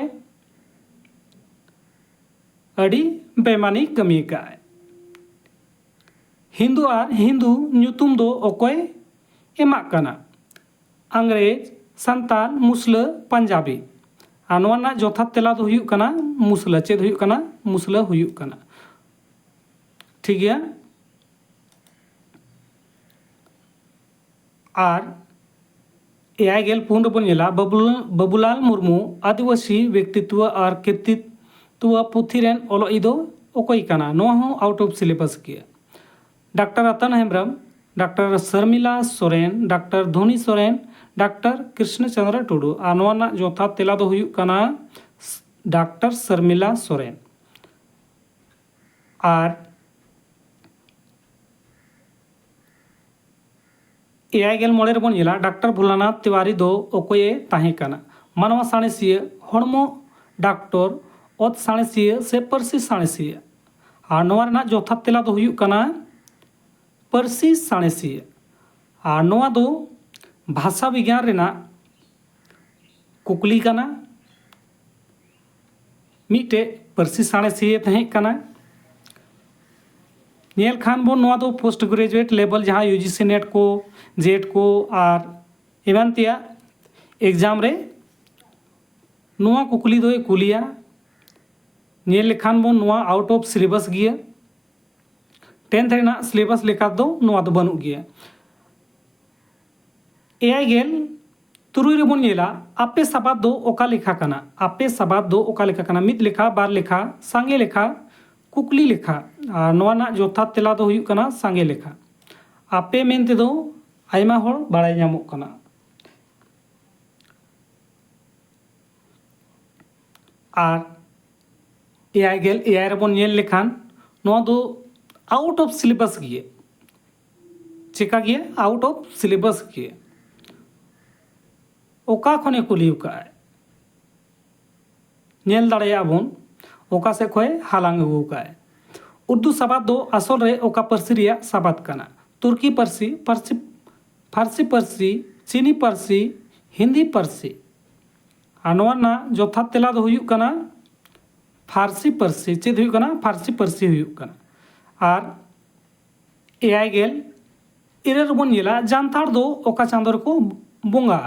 अड़ी बेमानी कमी का हिंदू और हिंदू ᱧᱩᱛᱩᱢ दो ओकोय एमाक कना अंग्रेज संताल मुसला पंजाबी और नोवा ना जोथा तेला दो हुयुक कना मुसला चेद हुयुक कना मुसला हुयुक कना। ठीक है और 54 बन नेला बाबूलाल मुर्मू आदिवासी व्यक्तित्व और कृतित्व पुथी रेन ओलोई दो ओकोय कना नोवा हो आउट ऑफ सिलेबस गया। Doctor Ratan Hembram doctor Sharmila Soren doctor Dhoni Soren doctor Krishnachandra Tudu और नोवा ना जोथा तेला दो हुयुक कना डॉक्टर शर्मिला सोरेन। और 51 बन नेला डॉक्टर भोलानाथ तिवारी दो ओकोये ताहे कना मानवा साणेसिया हड़मो डॉक्टर ओत साणेसिया से पारसी साणेसिया। और नोवा ना जोथा तेला दो हुयुक कना पारसी साणेसिया। और नोवा दो भाषा विज्ञान रेना कुकली कना मिटे पारसी साणेसिया तहे कना नेल खान बन नोवा दो पोस्ट ग्रेजुएट लेवल जहाँ यूजीसी नेट को जेट को और एवं तिया एग्जाम रे नोवा कुकली दो कुलिया नेल लेखान बन नोवा आउट ऑफ सिलेबस गया 10th रेना सिलेबस लेखा दो नोवा दो बनू गया। 53 रेबन नेला आपे सबाद दो ओका लेखा कना आपे सबाद दो ओका लेखा कना मित लेखा बार लेखा सांगे लेखा कुकली लेखा और नोवा ना जोथा तेला दो हुयुक कना सांगे लेखा। आपे मेनते दो आयमा होड़ बाड़ाय ᱧᱟᱢᱚᱜ कना। और 52 रेबन नेल लेखान नोवा दो आउट ऑफ सिलेबस गए चेका गया आउट ऑफ सिलेबस गए। ओका खने कुली उकाय नेल दाड़ेया बन ओका से खोए हालांग अगू उकाय उर्दू साबाद दो आसल रे ओका पार्सी रिया साबाद कना तुर्की पार्सी फारसी पार्सी चीनी पार्सी हिंदी पार्सी आनवाना जोथात तेला दो हुयुक कना फारसी पार्सी चेद हुयुक कना फारसी पार्सी हुयुक कना आर एआई गेल इरेर बन येला जानतार दो ओका चांदो रको बोंगा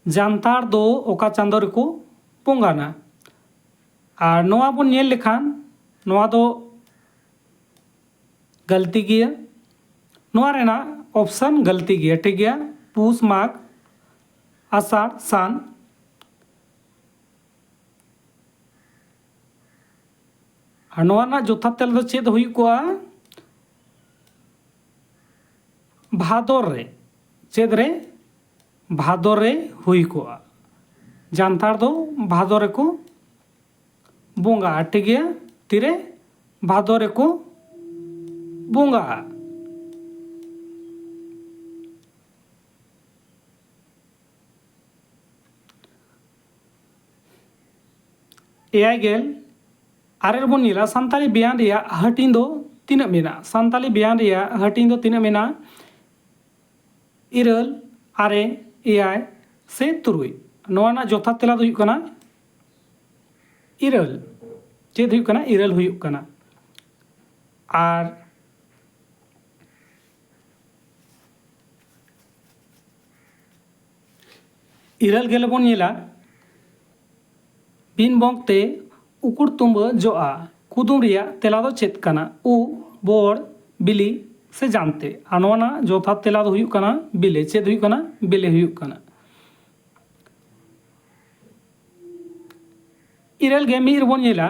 जानतार दो ओका चांदो रको बोंगाना आर नोआ बन येल लेखान नोआ दो गलती गिया नोआ रेना ऑप्शन गलती गिया ठीक गया पूस माघ आषाढ़ सान और नोआ जोथा तेल दो चेद हुई को भादर रे चेद रे भादर रे हुई को जानतार दो भादर रे को बोंगा ठीक गया तीरे भादर रे को बोंगा एआई गेल आरेर बन नीला सानताली बयान रिया हटिंग दो तीन मेना सानताली बयान रिया हटिंग दो तीन मेना इरल आरे एआई से तुरुई नोआ ना जोथा तेला दो हुयुक कना इरल चेद हुयुक कना इरल हुयुक कना आर इरल गेल बन नीला बिन बंगते उकुड़ तुम्ब जोआ कुदुम रिया तेला दो चेत कना उ बोड़ बिली से जानते आनवाना जोथा तेला दो हुयुक कना बिले चेद हुयुक कना बिले हुयुक कना इरल गे मीर बन येला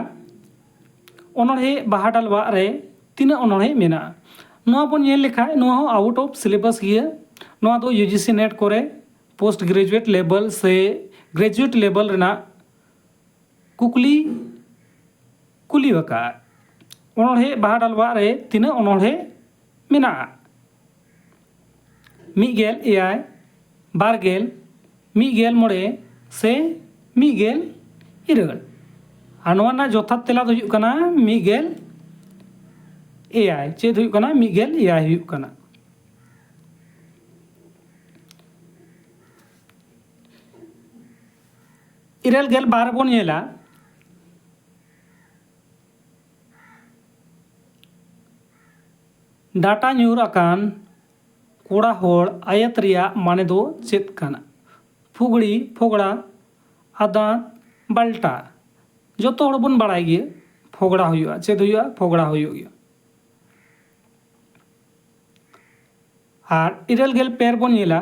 ओनोहे बाहा डालवा रे तीन ओनोहे मेना नोआ बन येल लेखाय नोआ हो आउट ऑफ सिलेबस गिया नोआ दो यूजीसी नेट करे पोस्ट ग्रेजुएट लेवल से ग्रेजुएट लेवल रेना कुकली कुली वका ओनोहे बाहा डालवा रे तीन ओनोहे मेना मिगेल एआई बारगेल मिगेल मोड़े से मिगेल इरल आनवाना जोथा तेला दो हुयुक कना मिगेल एआई चेद हुयुक कना मिगेल एआई हुयुक कना इरल गेल बार बन येला डाटा न्यूर अकान कोड़ा होड़ आयत रिया माने दो चेत कना फुगड़ी फोगड़ा आदात बाल्टा जो तो बन बड़ाई गे फोगड़ा हुआ चेद हुआ फोगड़ा हुआ और इरल गेल पेर बन येला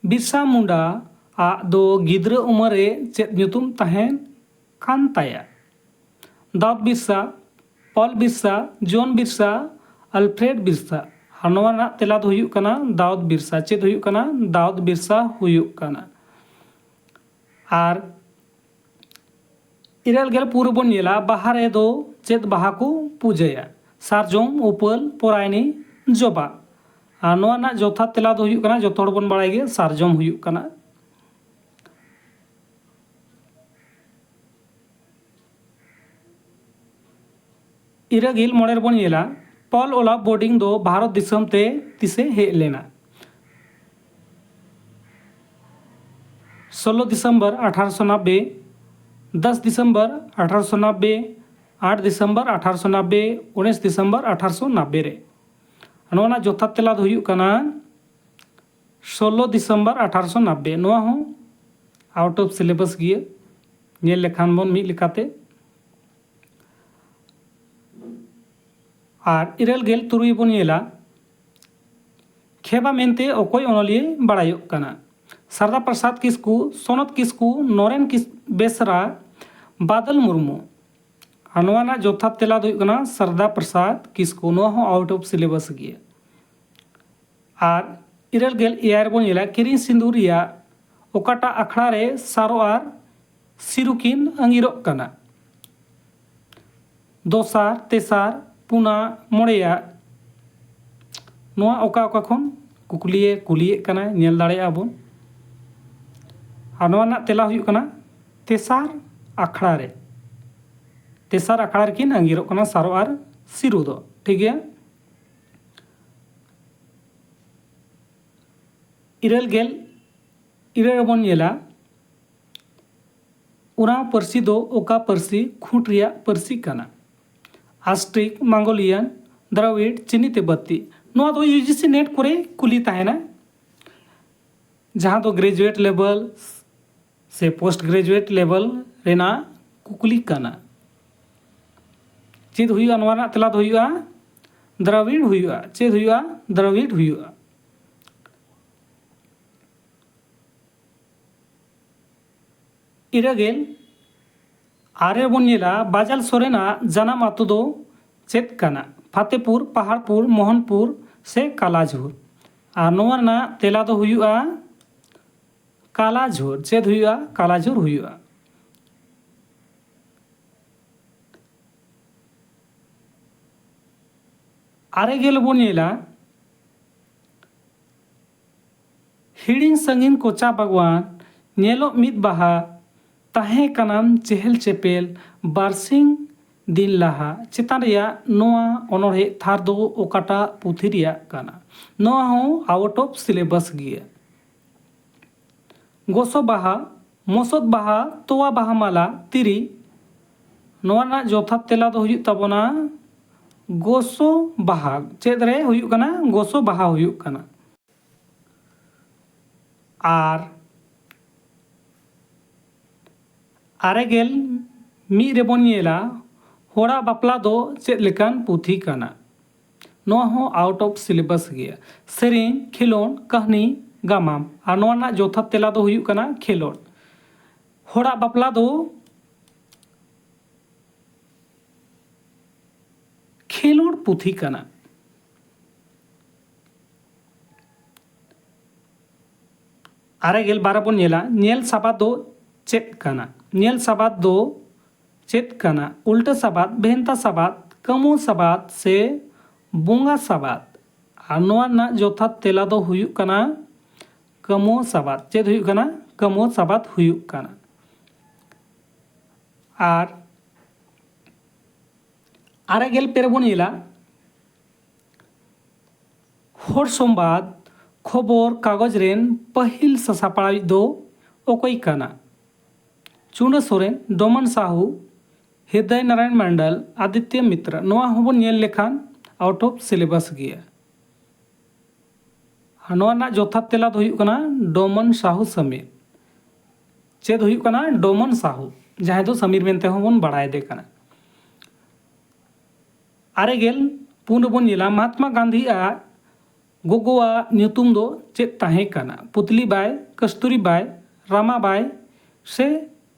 बिरसा मुंडा आ दो गिद्र उमरे चेद ᱧᱩᱛᱩᱢ तहेन कान ताया Daud Birsa Paul Birsa John Birsa Alfred Birsa हनवाना तेला दो हुयुक कना दाऊद बिरसा चेद हुयुक कना दाऊद बिरसा हुयुक कना आर इरल गेल पूर्व बन येला बाहा रे दो चेद बाहा को पूजया सारजोम उपल पोरायनी जबा नोआ जोथा तेला दो हुयुक कना जोतो हड़ बन बड़ाई गे सारजोम हुयुक कना इरागिल मोड़ेर बन येला पॉल ओला बोर्डिंग दो भारत दिसम ते तिसे हेज लेना 16 दिसंबर 1890 10 दिसंबर 1890 8 दिसंबर 1890 19 दिसंबर 1890 रे नोना जोथा तेला दो हुयुक कना 16 दिसंबर 1890 नोआ हो आउट ऑफ सिलेबस गिया नेल लेखान बन मिद लेकाते और इरल गेल तुरुई बन येला खेबा मेनते ओकोय ओनलिए बड़ायोग कना सरदा प्रसाद किस्कू सोनत किस्कू नोरेन बेसरा बादल मुर्मू अनवाना जोथा तेला दो कना सरदा प्रसाद किस्कू नो हो आउट ऑफ सिलेबस गिया और इरल गेल एयर बन येला किरिन सिंदूरिया ओकाटा अखड़ा रे सारो आर सिरुकिन अंगिरोग कना दोसार तेसार पुना मोड़ेया नोआ ओका ओका खन कुकलिए कुलिए कना नेल दाड़ेया बन और नोना तेला हुई कना तेसार आखड़ा रे तेसार आखड़ा रेकिन आंगिरो कना सारो और सिरु दो ठीक है इरल गेल इरल बन नेला उना परसी दो ओका परसी खूंट रिया परसी कना आस्ट्रिक मंगोलियन द्रविड़ चीनी तिब्बती नोआ दो यूजीसी नेट करे कुली ताहेना जहाँ दो ग्रेजुएट लेवल से पोस्ट ग्रेजुएट लेवल रेना कुकली कना चेद हुआ नोआ तेला दो हुआ द्रविड़ हुआ चेद हुआ द्रविड़ हुआ इरागेल आरे बन नेला बाजाल सोरेना जानाम आतु दो चेद कना फतेहपुर पहाड़पुर मोहनपुर से कालाझोर और नोआ तेला दो हुआ कालाझोर चेद हुआ कालाझोर हुआ आरे गेल बन नेला हिड़िंग संगीन कोचा बागवान नेलो मिद बाहा ताहे कनाम चेहल चेपेल बारसिंग दिन लाहा चेतान रिया नोआ अनोड़े थार दो ओकाटा पुथी रिया काना नोआ हो आउट ऑफ सिलेबस गिया गोसो बाहा मोसद बाहा तोवा बाहा माला तिरी नोआ ना जोथा तेला दो हुयुग ताबोना गोसो बाहा चेद रे हुयुग काना गोसो बाहा हुयुग काना आर आरेगेल मी रेबन नेला होड़ा बापला दो चेद लेकान पुथी काना नोआ हो आउट ऑफ सिलेबस गया सेरें खेलोन कहानी गामाम और नोआ ना जोथा तेला दो हुयुग काना खेलोन होड़ा बापला दो खेलोन पुथी काना आरेगेल बारा बन नेला नेल साबा दो चेद काना नेल साबाद दो चेद काना उल्टा साबाद भेंता साबाद कमो साबाद से बोंगा साबाद और नोआ ना जोथा तेला दो हुयुग काना कमो साबाद चेद हुयुग काना कमो साबाद हुयुग काना और आरेगेल पेरे बन नेला होर संबाद खबर कागज रेन पहिल ससापड़ाई दो ओकोई काना चुंडा सोरेन डोमन साहू हृदय नारायण मंडल आदित्य मित्र नोआ होबन नेल लेखान आउट ऑफ सिलेबस गया नोआ ना जोथा तेला दो हुयुग काना डोमन साहू समीर चेद हुयुग काना डोमन साहू जहाँ दो समीर मेनते होबन बड़ाय दे काना आरेगेल पुन बन नेला महात्मा गांधी आ गोगोआ न्यूतुम दो चेद ताहे काना पुतली बाय कस्तूरी बाय रामा बाय से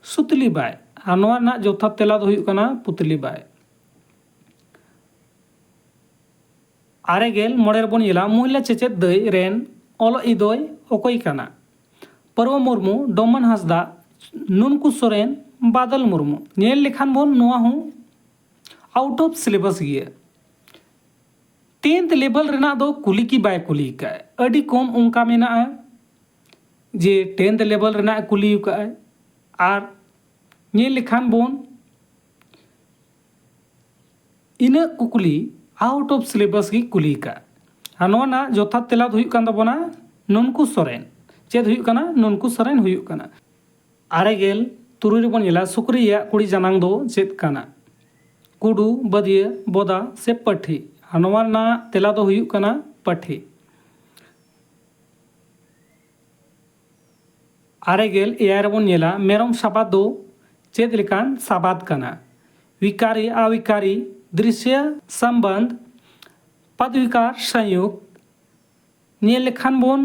सुतली बाय और नोआ ना जोथा तेला दो हुयुग काना पुतली बाय आरेगेल मोड़े बन नेला महिला चेचेद दई रेन ओलो इदोय ओकोई काना पर्व मुर्मू डोमन हांसदा नुनकु सोरेन बादल मुर्मू नेल लेखान बन नोआ हूँ आउट ऑफ सिलेबस गया 10th लेवल रेना दो कुली की बाय कुली का अड़ी कम उनका मेना जे 10th लेवल रेना कुली का और नेल लेखान बन इना कुकुली आउट ऑफ सिलेबस की कुली का और नोआ ना जोथा तेला दो हुयुग कान ताबोना नुनकु सोरेन चेद हुयुग काना नुनकु सोरेन हुयुग काना आरेगेल तुरुई रेबन नेला सुक्री या कुड़ी जानांग दो चेद काना कुडू बदिया बोदा से पठी और नोआ ना तेला दो हुयुग काना पठी आरेगेल एयाय रेबन नेला मेरम साबाद दो चेद लेकान साबाद काना विकारी अविकारी दृश्य संबंध पदविकार संयुक्त नेल लेखान बन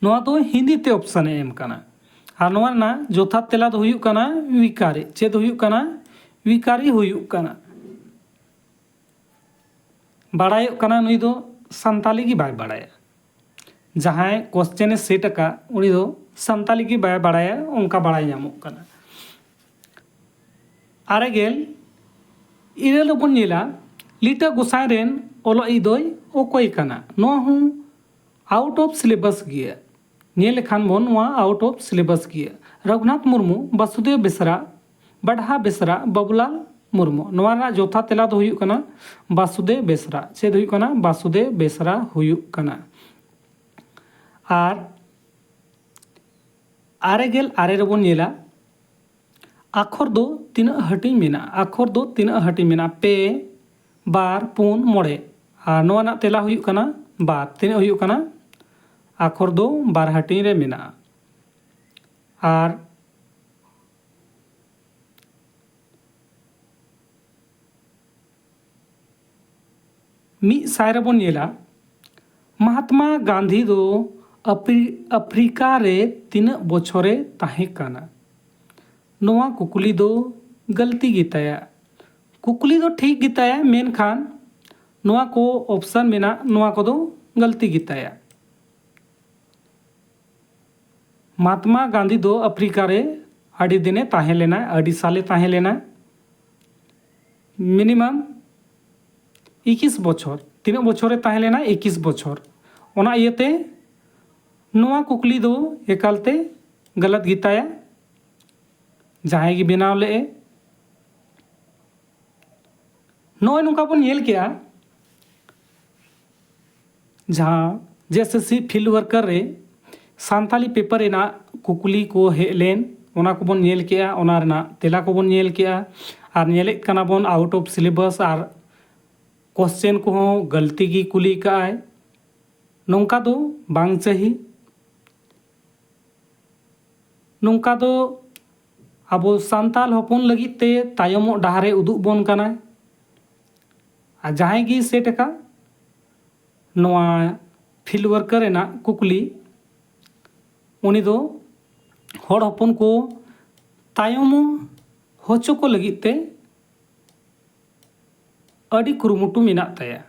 नोआ दो हिंदी ते ऑप्शन एम काना और नोआ ना जोथा तेला दो हुयुग काना विकारी चेद हुयुग काना विकारी हुयुग काना बाड़ायोग काना नुई दो संताली की बाय बाड़ाया जहाँ क्वेश्चन सेट का उनी दो संताली की बाय बाड़ाया उनका बाड़ाय नामोग काना आरेगेल इरेल बन नेला लीटा गोसाई रेन ओलो इदोय ओकोई काना नोआ हूँ आउट ऑफ सिलेबस गया ᱧᱮᱞ ᱞᱮᱠᱷᱟन ᱵᱚᱱ ᱱᱚᱣᱟ आउट ऑफ सिलेबस गया रघुनाथ मुर्मू वासुदेव बेसरा बढ़ा बेसरा बाबूलाल मुर्मू नोवा रना जोथा तेला दो हुयुग कना वासुदेव बेसरा चेद हुयुग कना वासुदेव बेसरा हुयुग कना आर आरेगेल आरे रेबोन ᱧᱮᱞᱟ आखर दो तीना हटिंग मेना आखर दो तीना हटिंग मेना पे बार पुन मोड़े और नोवा ना तेला हुयुग कना बार तीना हुयुग कना आखर दो बार हटिंग रे मेना और मिद साय रेबोन ᱧᱮᱞᱟ महात्मा गांधी दो अफ्रीका रे तीना बछरे ताहे काना नोवा कुकुली दो गलती गिताया कुकुली दो ठीक गिताया मेनखान नोवा को ऑप्शन मेना नोवा को दो गलती गिताया महात्मा गांधी दो अफ्रीका रे आड़ी दिने ताहे लेना आड़ी साले ताहे लेना मिनिमम 21 बछर तीना बछरे ताहे लेना 21 बछर ओना इयते नोवा कुकली दो एकालते गलत गिताया जहां गी बनाव ले नोय नुका बन येल किया जहां जैसे सी फील्ड वर्कर रे सांताली पेपर एना कुकली को हेलेन ओना को बन येल किया ओना रना तेला को बन येल किया और येले कना बन आउट ऑफ सिलेबस और क्वेश्चन को गलती की कुली का है नौका दो बांग चाही नौका दो अब सांताल हपन लगित ते तायमो डाहरे उदुग बोन कना आ जहां गी सेट का नोआ फील्ड वर्कर एना कुकली उनी दो हर हपन को तायमो होचो को लगित ते अड़ी कुरुमुटु मेना ताया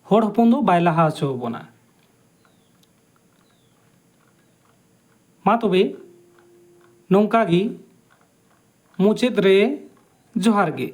हर हपन दो बाय लहा हचो बोना मा तबे नौका गी मुचेद रे जोहार गे।